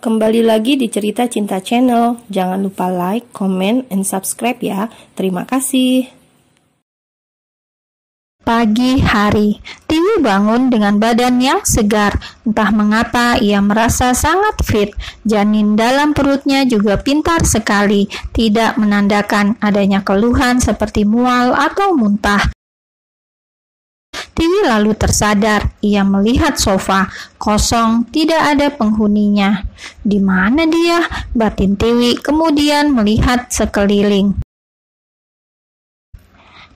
Kembali lagi di Cerita Cinta Channel. Jangan lupa like, comment, and subscribe ya. Terima kasih. Pagi hari, Tiwi bangun dengan badan yang segar. Entah mengapa ia merasa sangat fit. Janin dalam perutnya juga pintar sekali, tidak menandakan adanya keluhan seperti mual atau muntah. Tiwi lalu tersadar. Ia melihat sofa kosong, tidak ada penghuninya. Di mana dia? Batin Tiwi kemudian melihat sekeliling.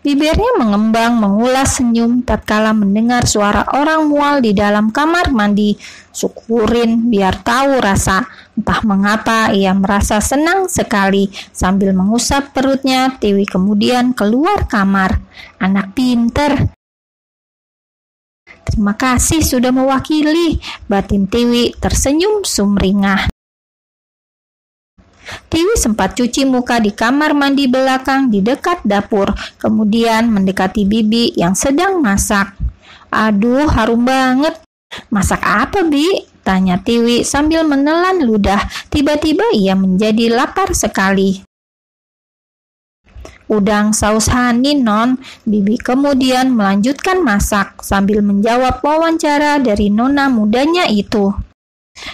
Bibirnya mengembang mengulas senyum tatkala mendengar suara orang mual di dalam kamar mandi. Syukurin biar tahu rasa. Entah mengapa ia merasa senang sekali. Sambil mengusap perutnya, Tiwi kemudian keluar kamar. Anak pinter. Terima kasih sudah mewakili. Batin Tiwi tersenyum sumringah. Tiwi sempat cuci muka di kamar mandi belakang di dekat dapur, kemudian mendekati Bibi yang sedang masak. Aduh, harum banget. Masak apa, Bi? Tanya Tiwi sambil menelan ludah. Tiba-tiba ia menjadi lapar sekali. Udang saus hani, Non. Bibi kemudian melanjutkan masak sambil menjawab wawancara dari nona mudanya itu.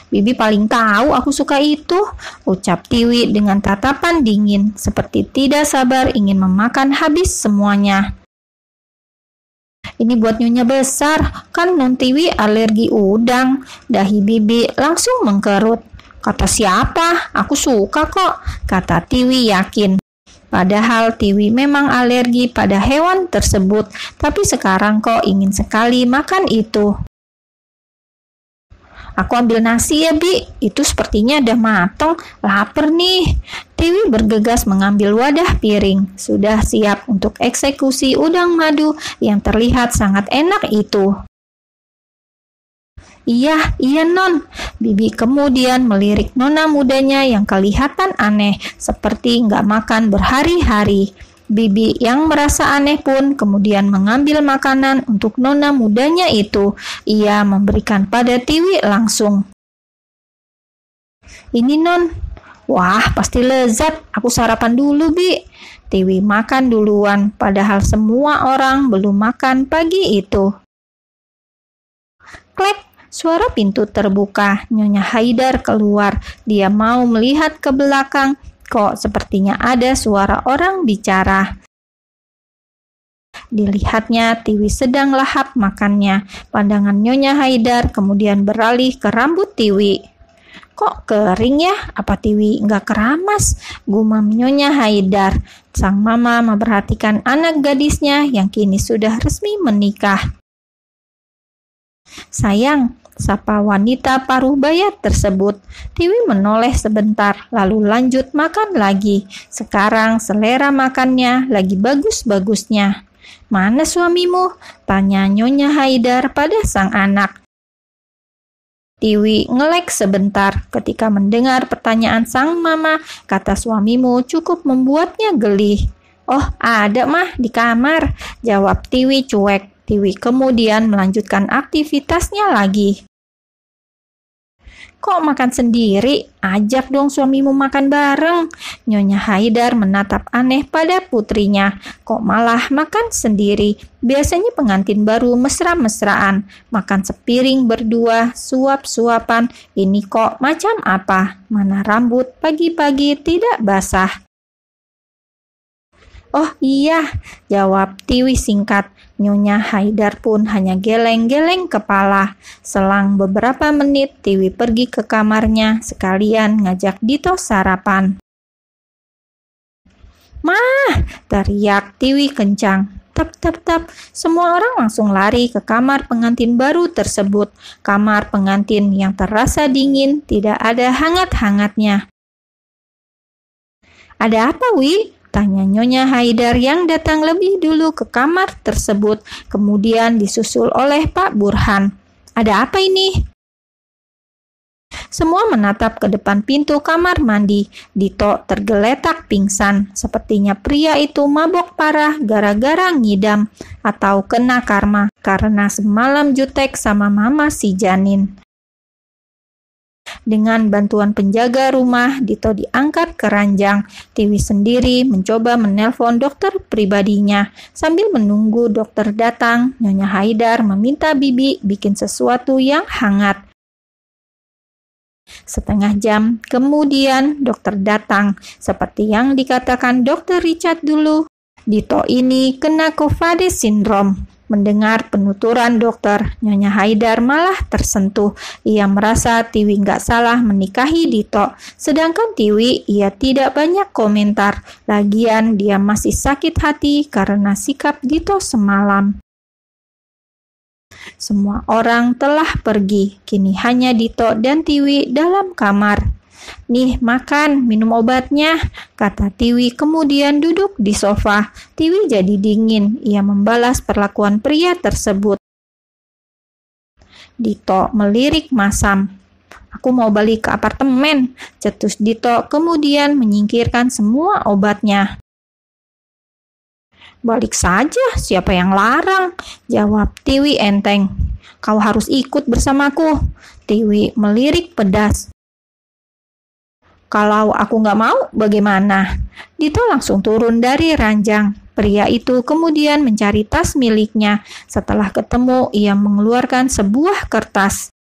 Bibi paling tahu aku suka itu, ucap Tiwi dengan tatapan dingin, seperti tidak sabar ingin memakan habis semuanya. Ini buat nyonya besar, kan Non Tiwi alergi udang. Dahi Bibi langsung mengkerut. Kata siapa? Aku suka kok, kata Tiwi yakin. Padahal Tiwi memang alergi pada hewan tersebut, tapi sekarang kok ingin sekali makan itu. Aku ambil nasi ya, Bi. Itu sepertinya udah matang. Lapar nih. Tiwi bergegas mengambil wadah piring. Sudah siap untuk eksekusi udang madu yang terlihat sangat enak itu. Iya, Non. Bibi kemudian melirik nona mudanya yang kelihatan aneh, seperti nggak makan berhari-hari. Bibi yang merasa aneh pun kemudian mengambil makanan untuk nona mudanya itu. Ia memberikan pada Tiwi langsung. Ini, Non. Wah, pasti lezat. Aku sarapan dulu, Bi. Tiwi makan duluan, padahal semua orang belum makan pagi itu. Klek. Suara pintu terbuka. Nyonya Haidar keluar. Dia mau melihat ke belakang. Kok sepertinya ada suara orang bicara. Dilihatnya Tiwi sedang lahap makannya. Pandangan Nyonya Haidar kemudian beralih ke rambut Tiwi. Kok kering ya? Apa Tiwi nggak keramas? Gumam Nyonya Haidar. Sang mama memperhatikan anak gadisnya yang kini sudah resmi menikah. Sayang, sapa wanita paruh baya tersebut. Tiwi menoleh sebentar, lalu lanjut makan lagi. Sekarang selera makannya lagi bagus-bagusnya. Mana suamimu? Tanya Nyonya Haidar pada sang anak. Tiwi ngelek sebentar. Ketika mendengar pertanyaan sang mama, kata suamimu cukup membuatnya geli. Oh, ada mah di kamar, jawab Tiwi cuek. Tiwi kemudian melanjutkan aktivitasnya lagi. Kok makan sendiri? Ajak dong suamimu makan bareng. Nyonya Haidar menatap aneh pada putrinya. Kok malah makan sendiri? Biasanya pengantin baru mesra-mesraan. Makan sepiring berdua, suap-suapan. Ini kok macam apa? Mana rambut pagi-pagi tidak basah? Oh iya, jawab Tiwi singkat. Nyonya Haidar pun hanya geleng-geleng kepala. Selang beberapa menit, Tiwi pergi ke kamarnya sekalian ngajak Dito sarapan. Mah, teriak Tiwi kencang. Tap, tap, tap. Semua orang langsung lari ke kamar pengantin baru tersebut. Kamar pengantin yang terasa dingin, tidak ada hangat-hangatnya. Ada apa, Wi? Tanya Nyonya Haidar yang datang lebih dulu ke kamar tersebut, kemudian disusul oleh Pak Burhan. Ada apa ini? Semua menatap ke depan pintu kamar mandi. Dito tergeletak pingsan. Sepertinya pria itu mabok parah gara-gara ngidam atau kena karma karena semalam jutek sama mama si janin. Dengan bantuan penjaga rumah, Dito diangkat ke ranjang. Tiwi sendiri mencoba menelpon dokter pribadinya. Sambil menunggu dokter datang, Nyonya Haidar meminta Bibi bikin sesuatu yang hangat. Setengah jam kemudian dokter datang. Seperti yang dikatakan dokter Richard dulu, Dito ini kena Kovács syndrome. Mendengar penuturan dokter, Nyonya Haidar malah tersentuh. Ia merasa Tiwi nggak salah menikahi Dito. Sedangkan Tiwi, ia tidak banyak komentar. Lagian dia masih sakit hati karena sikap Dito semalam. Semua orang telah pergi. Kini hanya Dito dan Tiwi dalam kamar. "Nih, makan, minum obatnya," kata Tiwi kemudian duduk di sofa. Tiwi jadi dingin. Ia membalas perlakuan pria tersebut. Dito melirik masam. "Aku mau balik ke apartemen," cetus Dito kemudian menyingkirkan semua obatnya. "Balik saja, siapa yang larang?" jawab Tiwi enteng. "Kau harus ikut bersamaku." Tiwi melirik pedas. "Kalau aku nggak mau, bagaimana?" Dito langsung turun dari ranjang. Pria itu kemudian mencari tas miliknya. Setelah ketemu, ia mengeluarkan sebuah kertas.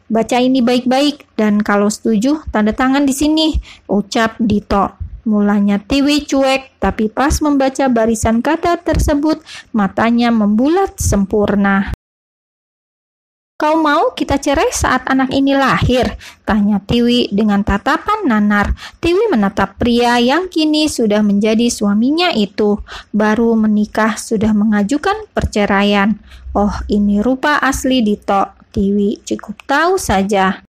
"Baca ini baik-baik, dan kalau setuju, tanda tangan di sini," ucap Dito. Mulanya Tiwi cuek, tapi pas membaca barisan kata tersebut, matanya membulat sempurna. "Kau mau kita cerai saat anak ini lahir?" tanya Tiwi dengan tatapan nanar. Tiwi menatap pria yang kini sudah menjadi suaminya itu. Baru menikah sudah mengajukan perceraian. Oh, ini rupa asli Dito. Tiwi cukup tahu saja.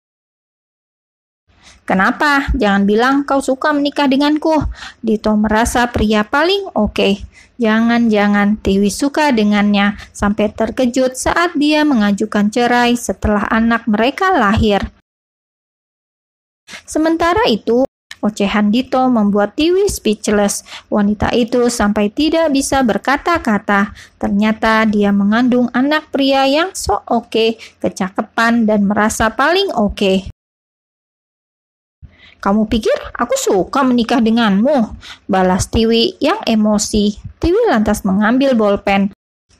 "Kenapa? Jangan bilang kau suka menikah denganku." Dito merasa pria paling oke. Jangan-jangan Tiwi suka dengannya, sampai terkejut saat dia mengajukan cerai setelah anak mereka lahir. Sementara itu, ocehan Dito membuat Tiwi speechless. Wanita itu sampai tidak bisa berkata-kata. Ternyata dia mengandung anak pria yang sok oke, kecakapan dan merasa paling oke. "Kamu pikir aku suka menikah denganmu?" balas Tiwi yang emosi. Tiwi lantas mengambil bolpen,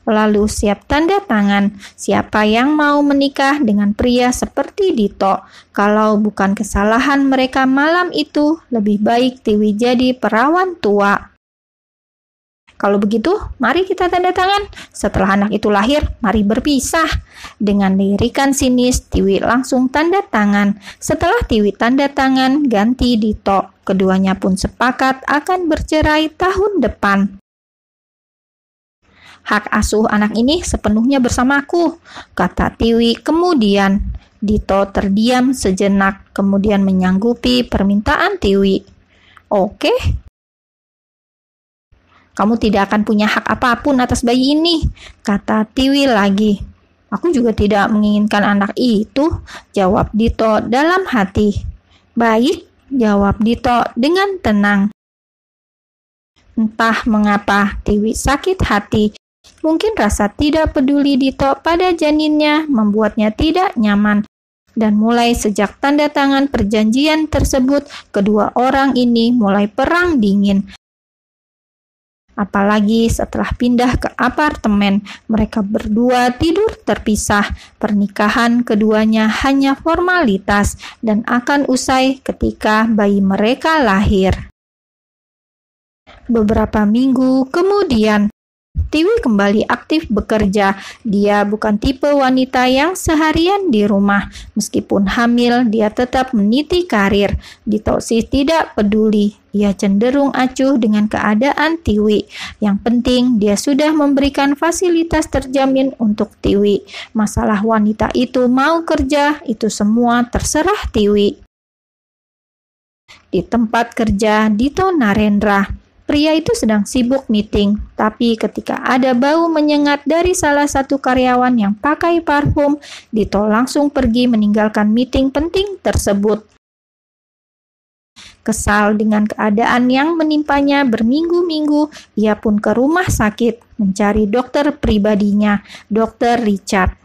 lalu siap tanda tangan. Siapa yang mau menikah dengan pria seperti Dito? Kalau bukan kesalahan mereka malam itu, lebih baik Tiwi jadi perawan tua. "Kalau begitu, mari kita tanda tangan. Setelah anak itu lahir, mari berpisah." Dengan lirikan sinis, Tiwi langsung tanda tangan. Setelah Tiwi tanda tangan, ganti Dito. Keduanya pun sepakat akan bercerai tahun depan. "Hak asuh anak ini sepenuhnya bersamaku," kata Tiwi kemudian. Dito terdiam sejenak, kemudian menyanggupi permintaan Tiwi. "Oke. Kamu tidak akan punya hak apapun atas bayi ini," kata Tiwi lagi. "Aku juga tidak menginginkan anak itu," jawab Dito dalam hati. "Baik," jawab Dito dengan tenang. Entah mengapa Tiwi sakit hati. Mungkin rasa tidak peduli Dito pada janinnya membuatnya tidak nyaman. Dan mulai sejak tanda tangan perjanjian tersebut, kedua orang ini mulai perang dingin. Apalagi setelah pindah ke apartemen, mereka berdua tidur terpisah. Pernikahan keduanya hanya formalitas dan akan usai ketika bayi mereka lahir. Beberapa minggu kemudian, Tiwi kembali aktif bekerja. Dia bukan tipe wanita yang seharian di rumah. Meskipun hamil, dia tetap meniti karir. Dito sih tidak peduli. Ia cenderung acuh dengan keadaan Tiwi. Yang penting, dia sudah memberikan fasilitas terjamin untuk Tiwi. Masalah wanita itu mau kerja, itu semua terserah Tiwi. Di tempat kerja Dito Narendra, pria itu sedang sibuk meeting, tapi ketika ada bau menyengat dari salah satu karyawan yang pakai parfum, Dito langsung pergi meninggalkan meeting penting tersebut. Kesal dengan keadaan yang menimpanya berminggu-minggu, ia pun ke rumah sakit mencari dokter pribadinya, Dr. Richard.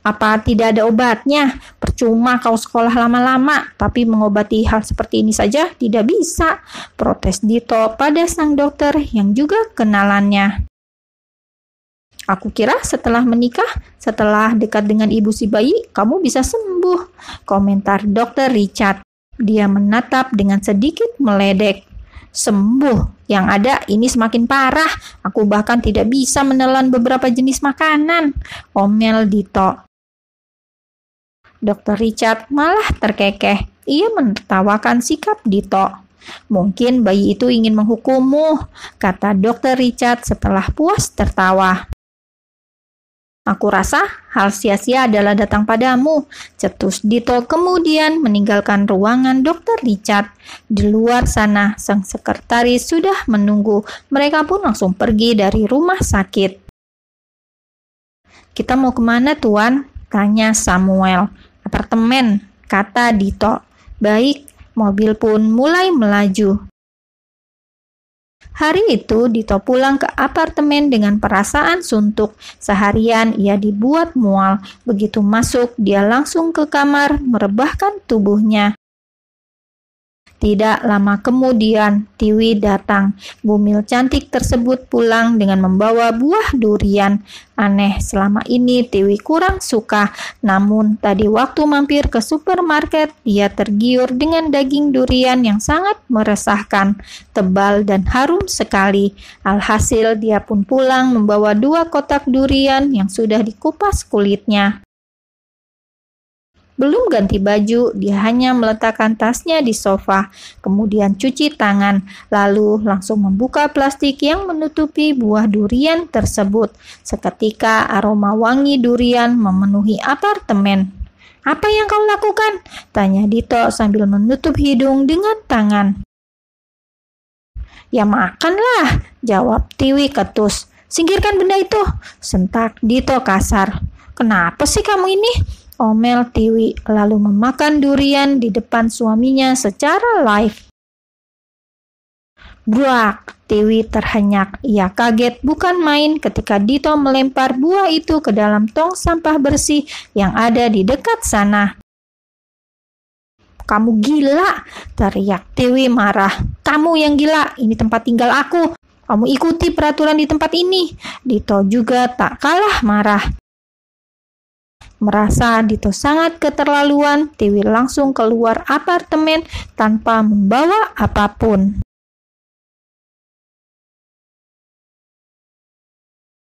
Apa tidak ada obatnya? Percuma kau sekolah lama-lama, tapi mengobati hal seperti ini saja tidak bisa, protes Dito pada sang dokter yang juga kenalannya. Aku kira setelah menikah, setelah dekat dengan ibu si bayi, kamu bisa sembuh, komentar dokter Richard. Dia menatap dengan sedikit meledek. Sembuh, yang ada ini semakin parah. Aku bahkan tidak bisa menelan beberapa jenis makanan, omel Dito. Dr. Richard malah terkekeh. Ia menertawakan sikap Dito. Mungkin bayi itu ingin menghukummu, kata Dr. Richard setelah puas tertawa. Aku rasa hal sia-sia adalah datang padamu, cetus Dito kemudian meninggalkan ruangan Dr. Richard. Di luar sana, sang sekretaris sudah menunggu. Mereka pun langsung pergi dari rumah sakit. Kita mau kemana, Tuan? Tanya Samuel. Apartemen, kata Dito. Baik, mobil pun mulai melaju. Hari itu Dito pulang ke apartemen dengan perasaan suntuk. Seharian ia dibuat mual. Begitu masuk, dia langsung ke kamar merebahkan tubuhnya. Tidak lama kemudian, Tiwi datang. Bumil cantik tersebut pulang dengan membawa buah durian. Aneh, selama ini Tiwi kurang suka. Namun, tadi waktu mampir ke supermarket, dia tergiur dengan daging durian yang sangat meresahkan, tebal dan harum sekali. Alhasil, dia pun pulang membawa 2 kotak durian yang sudah dikupas kulitnya. Belum ganti baju, dia hanya meletakkan tasnya di sofa, kemudian cuci tangan, lalu langsung membuka plastik yang menutupi buah durian tersebut. Seketika aroma wangi durian memenuhi apartemen. Apa yang kau lakukan? Tanya Dito sambil menutup hidung dengan tangan. Ya makanlah, jawab Tiwi ketus. Singkirkan benda itu, sentak Dito kasar. Kenapa sih kamu ini? Omel Tiwi, lalu memakan durian di depan suaminya secara live. Bruak, Tiwi terhenyak. Ia kaget bukan main ketika Dito melempar buah itu ke dalam tong sampah bersih yang ada di dekat sana. Kamu gila, teriak Tiwi marah. Kamu yang gila, ini tempat tinggal aku. Kamu ikuti peraturan di tempat ini. Dito juga tak kalah marah. Merasa Dito sangat keterlaluan, Tiwi langsung keluar apartemen tanpa membawa apapun.